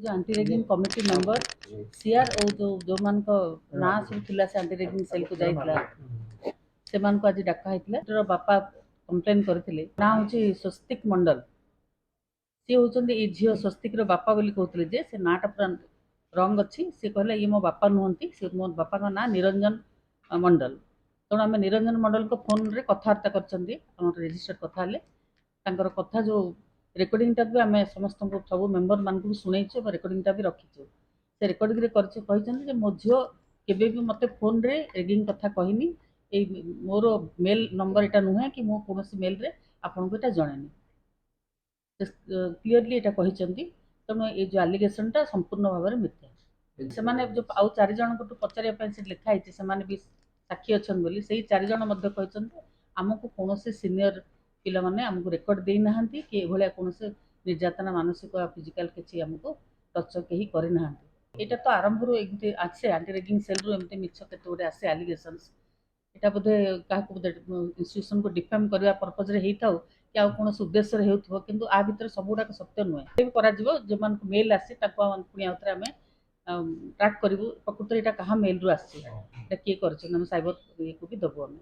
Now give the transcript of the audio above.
जो aunty raging committee member CR और जो मान ना सब थिला से आंटी रेगिंग सेल को जाइतला से मान को आज डाका हैतला तो बापा कंप्लेन करथिले ना होची स्वस्तिक मंडल सी होचंदी ए झियो स्वस्तिक रो बापा बोली कहतले जे से नाटा पूरा रंग अच्छी से कहले ये मो बापा नुहंती से मो बापा का ना निरंजन मंडल तेणु आम निरंजन मंडल को फोन रे कथबार्ता करछंती हम रजिस्टर कथा हेले तांकर कथा जो रेकर्डिंग टा भी आम समस्त सब मेम्बर मान को शुणेचु रेकर्डिंग टा भी रखीचु से रेकर्डिंग कहते मो झील केबे भी मते फोन रे रेगिंग कथा कहनी मोर मेल नंबर एटा नुहे कि मो कोनोसी मेल रे आपन को एटा जणेनी क्लियरली एटा कहिसंती तेणु ये जो एलिगेशन टा संपूर्ण भाव में मिथ्या से माने जो आउ चार जन को पचारिया पे से लिखा है से माने भी साक्षी अछन बोली सेही चार जन मध्य कहिसंती हमको कोनोसी सीनियर पिला माने हमको रेकर्ड देई नाहंती कि एभलिया कोनोसी निर्यातना मानसिक फिजिकल किछि हमको टच केही करि नाहंती एटा तो आरंभ रो एमते आसे आंटी रेगिंग सेल रो एमते मिछ केते गोटे आसे एलिगेशंस एटा बोधे काहको बोधे इंस्टीट्यूशन को डिफेम करबा पर्पज रे हेइथाउ कि आ कोनोसी उद्देश्य रे हेउथबो किंतु आ भितर सबुडा सत्य नुहे ए भी करा जिवो जे मान मेल आसी ताको पुनी आउतरे हमें ट्रैक करिवो प्रकृति एटा कहा मेल रो आसी एटा के करछ हम साइबर को भी दबो हमें